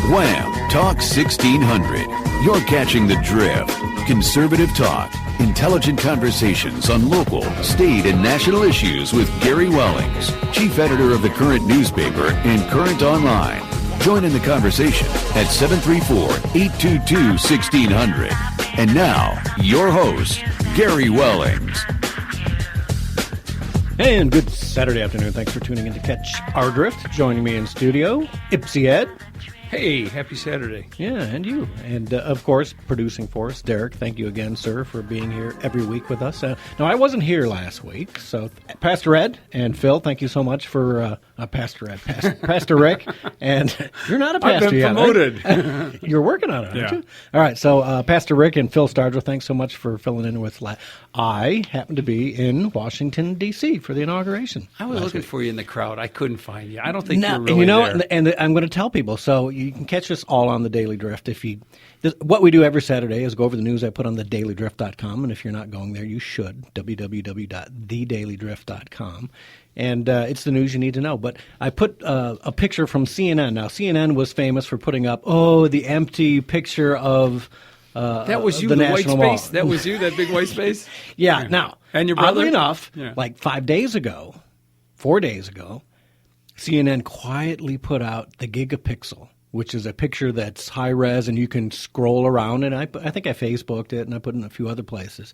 Wham! Talk 1600. You're catching the drift. Conservative talk. Intelligent conversations on local, state, and national issues with Gary Wellings, chief editor of the Current newspaper and Current Online. Join in the conversation at 734-822-1600. And now, your host, Gary Wellings. And good Saturday afternoon. Thanks for tuning in to Catch Our Drift. Joining me in studio, Ipsy Ed. Hey, happy Saturday. Yeah, and you. And, of course, producing for us, Derek. Thank you again, sir, for being here every week with us. Now, I wasn't here last week, so Pastor Ed and Phil, thank you so much for Pastor Ed, Pastor Rick. And you're not a pastor I've been yet. promoted. Right? You're working on it, aren't Yeah. you? All right, so Pastor Rick and Phil Stardra, thanks so much for filling in with I happen to be in Washington, D.C. for the inauguration. I was looking for you in the crowd. I couldn't find you. I don't think you're really and you know, there. and I'm going to tell people, so you can catch us all on the Daily Drift. What we do every Saturday is go over the news I put on thedailydrift.com, and if you're not going there, you should, www.thedailydrift.com. And it's the news you need to know. But I put a picture from CNN. Now, CNN was famous for putting up, the empty picture of that was you, the the white National space? Mall. That was you, that big white space? Yeah. Now, and your brother? oddly enough, Yeah. like 4 days ago, CNN quietly put out the gigapixel, which is a picture that's high res and you can scroll around. And I think I Facebooked it and I put it in a few other places.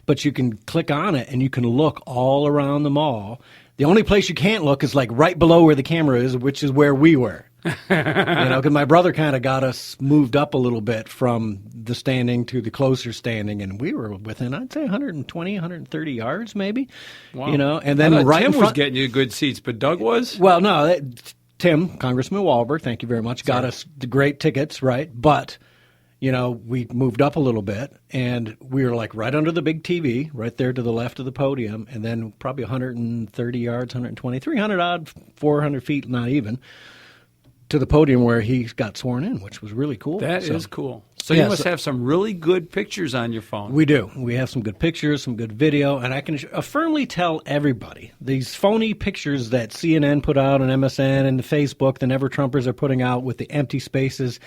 But you can click on it and you can look all around the mall. The only place you can't look is like right below where the camera is, which is where we were. Because my brother kind of got us moved up a little bit from the standing to the closer standing, and we were within, I'd say, 120, 130 yards maybe. Wow. And then right Tim in front, was getting you good seats, but Doug was? Well, no, Tim, Congressman Wahlberg, thank you very much, got us the great tickets, right? But, we moved up a little bit, and we were like right under the big TV, right there to the left of the podium, and then probably 130 yards, 120, 300 odd, 400 feet, not even, to the podium where he got sworn in, which was really cool. That is cool. So you must have some really good pictures on your phone. We do. We have some good pictures, some good video, and I can firmly tell everybody, these phony pictures that CNN put out on MSN and the Facebook, the Never-Trumpers are putting out with the empty spaces,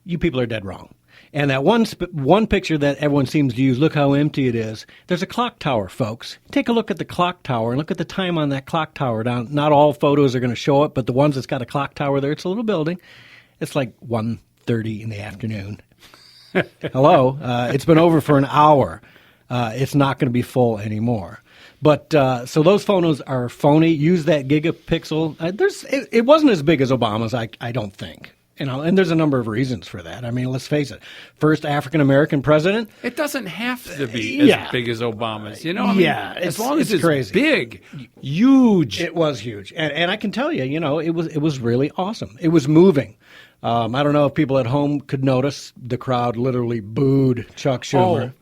you people are dead wrong. And that one picture that everyone seems to use, look how empty it is. There's a clock tower, folks. Take a look at the clock tower and look at the time on that clock tower. Now, not all photos are going to show it, but the ones that's got a clock tower there, it's a little building. It's like 1:30 in the afternoon. Hello. It's been over for an hour. It's not going to be full anymore. But so those photos are phony. Use that gigapixel. It wasn't as big as Obama's, I don't think. And there's a number of reasons for that. I mean, let's face it. First African-American president. It doesn't have to be as big as Obama's, as long as it's crazy. Big, huge. It was huge. And I can tell you, it was really awesome. It was moving. I don't know if people at home could notice. The crowd literally booed Chuck Schumer.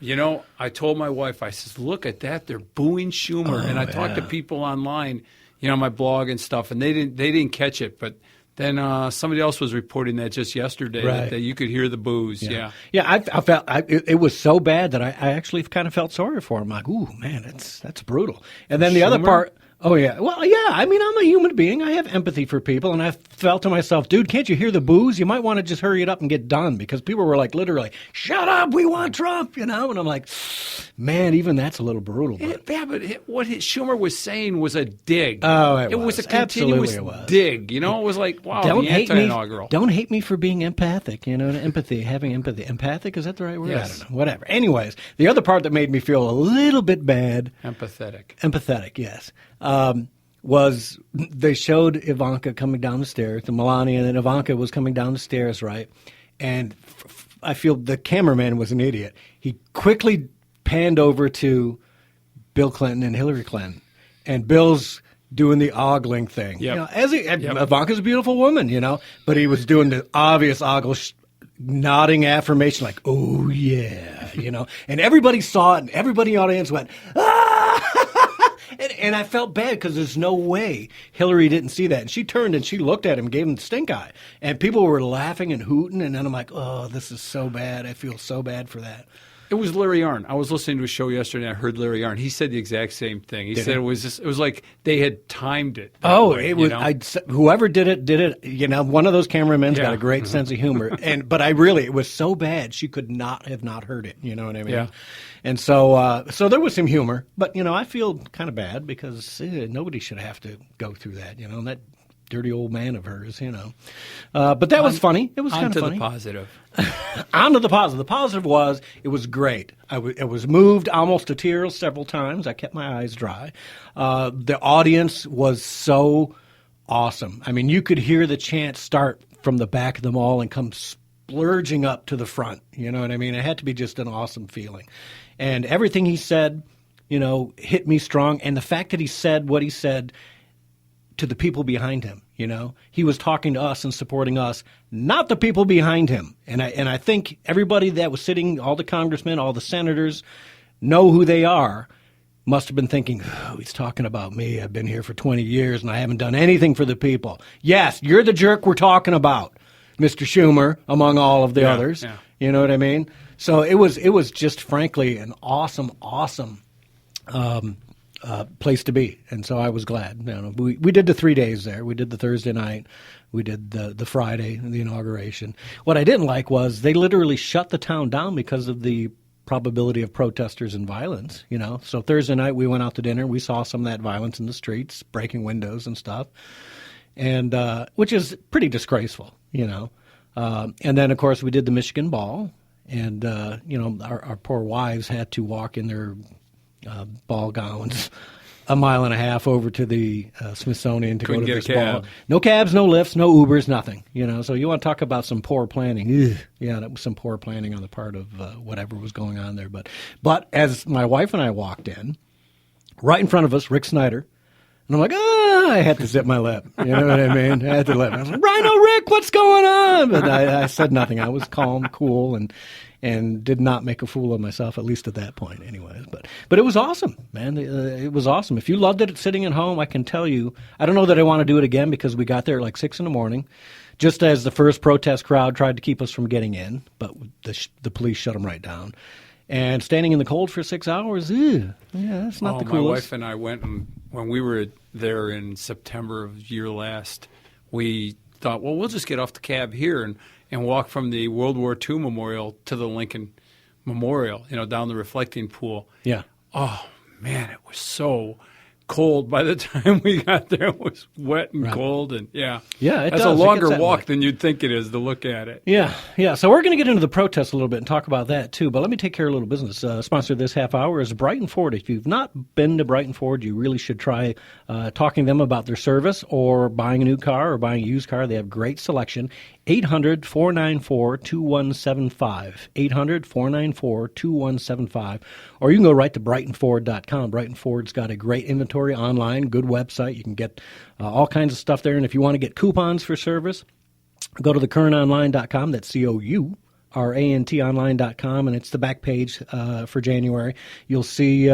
I told my wife, I said, look at that. They're booing Schumer. And I talked to people online, my blog and stuff, and they didn't catch it. But then somebody else was reporting that just yesterday, that you could hear the boos. Yeah. I felt it was so bad that I actually kind of felt sorry for him. Like, ooh, man, that's brutal. And then the other part. Oh, yeah. Well, yeah. I mean, I'm a human being. I have empathy for people. And I felt to myself, dude, can't you hear the boos? You might want to just hurry it up and get done, because people were like, literally, shut up, we want Trump, And I'm like, man, even that's a little brutal. But what Schumer was saying was a dig. Oh, it was a continuous dig. It was like, wow, the anti-inaugural. Don't hate me for being empathic, empathy, having empathy. Empathic, is that the right word? Yes. I don't know. Whatever. Anyways, the other part that made me feel a little bit bad. Empathetic, yes. Was they showed Ivanka coming down the stairs, the Melania, and then Ivanka was coming down the stairs, right? And I feel the cameraman was an idiot. He quickly panned over to Bill Clinton and Hillary Clinton, and Bill's doing the ogling thing. Yep. Ivanka's a beautiful woman, but he was doing the obvious ogle, nodding affirmation, like, oh yeah, and everybody saw it, and everybody in the audience went, ah! And I felt bad because there's no way Hillary didn't see that. And she turned and she looked at him, gave him the stink eye. And people were laughing and hooting. And then I'm like, oh, this is so bad. I feel so bad for that. It was Larry Arnn. I was listening to a show yesterday, and I heard Larry Arnn. He said the exact same thing. He said it was like they had timed it. It was whoever did it. You know, one of those cameramen's got a great sense of humor. But it was so bad she could not have not heard it. You know what I mean? Yeah. And so there was some humor, but you know, I feel kind of bad because nobody should have to go through that. You know, that dirty old man of hers, you know. But that was funny. It was kind of funny. On to the positive. On to the positive. The positive was it was great. It was moved almost to tears several times. I kept my eyes dry. The audience was so awesome. I mean, you could hear the chant start from the back of the mall and come splurging up to the front. You know what I mean? It had to be just an awesome feeling. And everything he said, you know, hit me strong. And the fact that he said what he said to the people behind him, you know, he was talking to us and supporting us, not the people behind him. And I think everybody that was sitting, all the congressmen, all the senators, know who they are. Must have been thinking, oh, he's talking about me. I've been here for 20 years and I haven't done anything for the people. Yes, you're the jerk we're talking about, Mr. Schumer, among all of the others. Yeah. You know what I mean? So it was just frankly an awesome place to be, and so I was glad. You know, we did the 3 days there. We did the Thursday night, we did the Friday, the inauguration. What I didn't like was they literally shut the town down because of the probability of protesters and violence. You know, so Thursday night we went out to dinner. We saw some of that violence in the streets, breaking windows and stuff, and which is pretty disgraceful. You know, and then of course we did the Michigan Ball, and you know, our poor wives had to walk in their ball gowns a mile and a half over to the Smithsonian to go to this ball. No cabs, no lifts, no Ubers, nothing. You know, so you want to talk about some poor planning. Ugh. Yeah, that was some poor planning on the part of whatever was going on there. But as my wife and I walked in, right in front of us, Rick Snyder, and I'm like, I had to zip my lip. You know what I mean? I had to lip. I was like, Rhino Rick, what's going on? But I said nothing. I was calm, cool, and did not make a fool of myself, at least at that point anyways. But it was awesome, man. It was awesome. If you loved it sitting at home, I can tell you, I don't know that I want to do it again because we got there at like 6 in the morning, just as the first protest crowd tried to keep us from getting in, but the police shut them right down. And standing in the cold for 6 hours, that's not the coolest. My wife and I went, and when we were there in September of year last, we thought, well, we'll just get off the cab here and walk from the World War II Memorial to the Lincoln Memorial, you know, down the reflecting pool. Yeah. Oh, man, it was so cold. By the time we got there, it was wet and cold. And yeah, that's a longer walk than you'd think it is to look at it. Yeah. So we're going to get into the protests a little bit and talk about that too. But let me take care of a little business. Sponsor this half hour is Brighton Ford. If you've not been to Brighton Ford, you really should try talking to them about their service or buying a new car or buying a used car. They have great selection. 800-494-2175. 800-494-2175. Or you can go right to BrightonFord.com. Brighton Ford's got a great inventory online, good website. You can get all kinds of stuff there. And if you want to get coupons for service, go to thecurrantonline.com. That's COURANTonline.com, and it's the back page for January. You'll see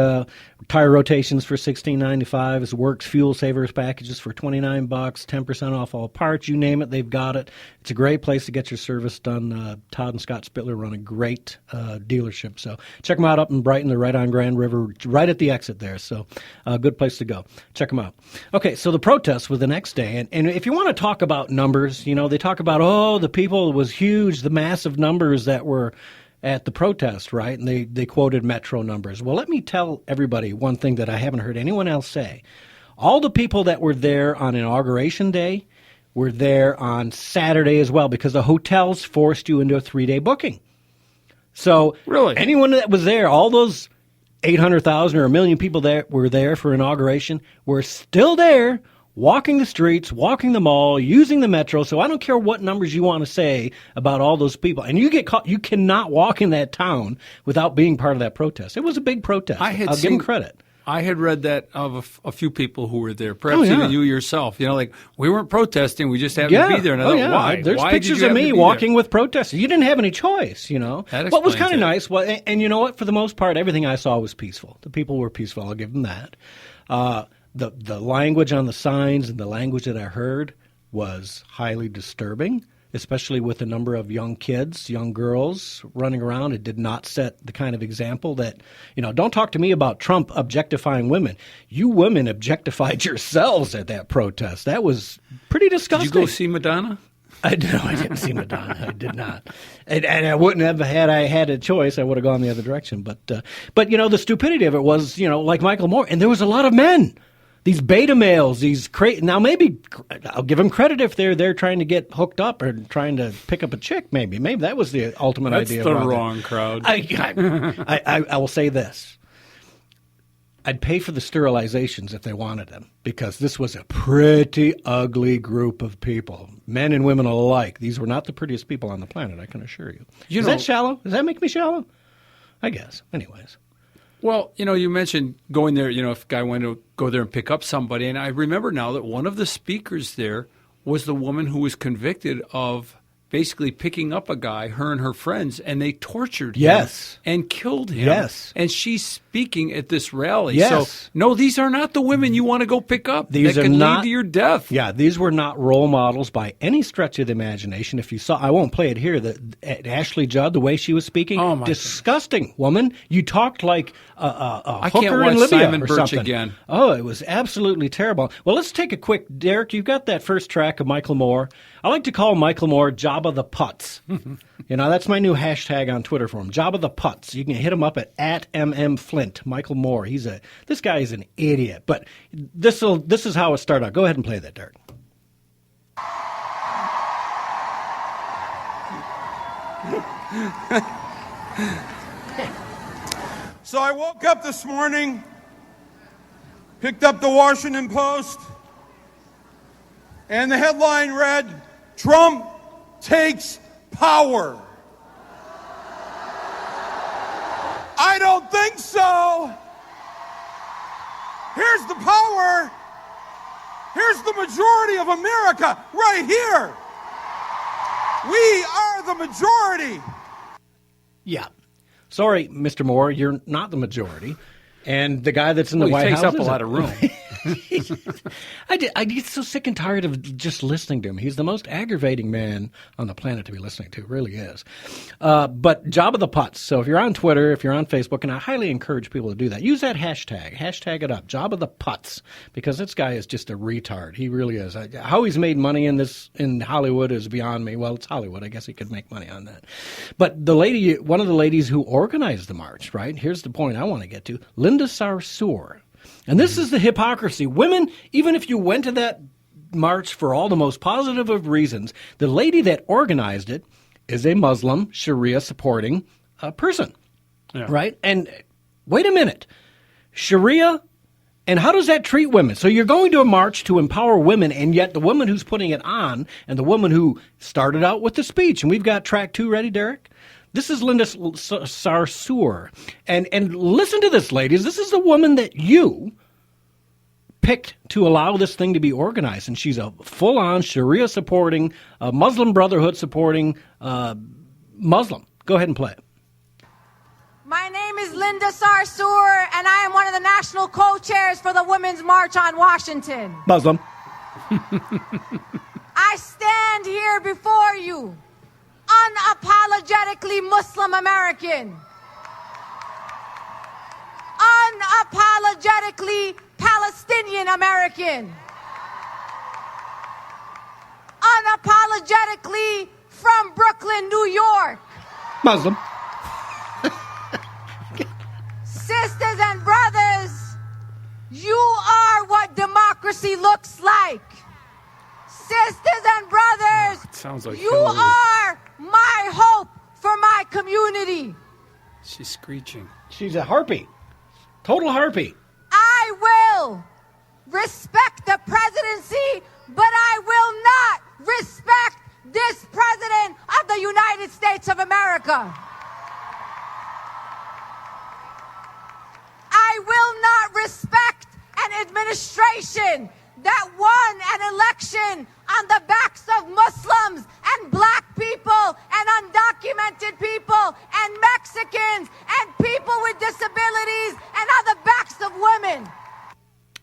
tire rotations for $16.95, as Works fuel savers packages for $29, 10% off all parts. You name it, they've got it. It's a great place to get your service done. Todd and Scott Spittler run a great dealership. So check them out up in Brighton. They're right on Grand River, right at the exit there. So a good place to go. Check them out. Okay, so the protests were the next day. And if you want to talk about numbers, you know, they talk about, the people was huge, the massive numbers that were at the protest, right? And they quoted Metro numbers. Well, let me tell everybody one thing that I haven't heard anyone else say. All the people that were there on Inauguration Day were there on Saturday as well, because the hotels forced you into a 3-day booking. So really, anyone that was there, all those 800,000 or 1 million people that were there for inauguration were still there, walking the streets, walking the mall, using the metro. So I don't care what numbers you want to say about all those people. And you get caught, you cannot walk in that town without being part of that protest. It was a big protest. I'll give them credit. I had read that of a few people who were there, perhaps even you yourself. You know, like, we weren't protesting, we just happened to be there. And I thought, why? There's why pictures of me walking with protesters. You didn't have any choice, you know. What was kind of nice, and you know what, for the most part, everything I saw was peaceful. The people were peaceful, I'll give them that. The language on the signs and the language that I heard was highly disturbing. especially with a number of young kids, young girls running around. It did not set the kind of example that, don't talk to me about Trump objectifying women. You women objectified yourselves at that protest. That was pretty disgusting. Did you go see Madonna? I didn't see Madonna. I did not. And I wouldn't have had I had a choice. I would have gone the other direction. But the stupidity of it was, like Michael Moore. And there was a lot of men. These beta males, now maybe I'll give them credit if they're trying to get hooked up or trying to pick up a chick. Maybe that was the ultimate idea. That's the wrong crowd. I will say this: I'd pay for the sterilizations if they wanted them, because this was a pretty ugly group of people, men and women alike. These were not the prettiest people on the planet, I can assure you. Is that shallow? Does that make me shallow? I guess. Anyways. Well, you mentioned going there, if a guy wanted to go there and pick up somebody. And I remember now that one of the speakers there was the woman who was convicted of basically picking up a guy, her and her friends, and they tortured him and killed him. Yes. And she's speaking at this rally. Yes. So, no, these are not the women you want to go pick up. These that are can not, lead to your death. Yeah, these were not role models by any stretch of the imagination. If you saw, I won't play it here, Ashley Judd, the way she was speaking, disgusting woman. You talked like a hooker in Libya Simon or Birch something. Again. Oh, it was absolutely terrible. Well, let's take a quick, Derek, you've got that first track of Michael Moore. I like to call Michael Moore Jabba the Putz. That's my new hashtag on Twitter for him, Jabba the Putz. You can hit him up at @MMFlint. Michael Moore. This guy is an idiot. But this is how it started out. Go ahead and play that, Derek. So I woke up this morning, picked up the Washington Post, and the headline read, "Trump takes power." I don't think so. Here's the power. Here's the majority of America right here. We are the majority. Yeah. Sorry, Mr. Moore, you're not the majority. And the guy that's in the White House takes up a lot of room. I get so sick and tired of just listening to him. He's the most aggravating man on the planet to be listening to. Really is. But Jabba the Putz. So if you're on Twitter, if you're on Facebook, and I highly encourage people to do that, use that hashtag. Hashtag it up. Jabba the Putz. Because this guy is just a retard. He really is. How he's made money in Hollywood is beyond me. Well, it's Hollywood. I guess he could make money on that. But one of the ladies who organized the march, right? Here's the point I want to get to. Linda Sarsour. And this is the hypocrisy. Women, even if you went to that march for all the most positive of reasons, the lady that organized it is a Muslim, Sharia-supporting person, right? And wait a minute. Sharia, and how does that treat women? So you're going to a march to empower women, and yet the woman who's putting it on and the woman who started out with the speech, and we've got track 2 ready, Derek? This is Linda Sarsour. And listen to this, ladies. This is the woman that you picked to allow this thing to be organized. And she's a full-on Sharia-supporting, Muslim Brotherhood-supporting Muslim. Go ahead and play it. My name is Linda Sarsour, and I am one of the national co-chairs for the Women's March on Washington. Muslim. I stand here before you, unapologetically Muslim American, unapologetically Palestinian American, unapologetically from Brooklyn, New York. Muslim. Sisters and brothers, you are what democracy looks like. Sisters and brothers, sounds like you Hillary. are my hope for my community. She's screeching. She's a harpy. Total harpy. I will respect the presidency, but I will not respect this president of the United States of America. I will not respect an administration that won an election on the backs of Muslims and black people and undocumented people and Mexicans and people with disabilities and on the backs of women.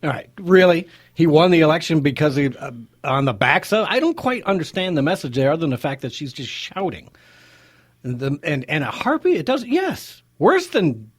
All right, really? He won the election because he on the backs of? I don't quite understand the message there, other than the fact that she's just shouting. And a heartbeat? It doesn't. Yes, worse than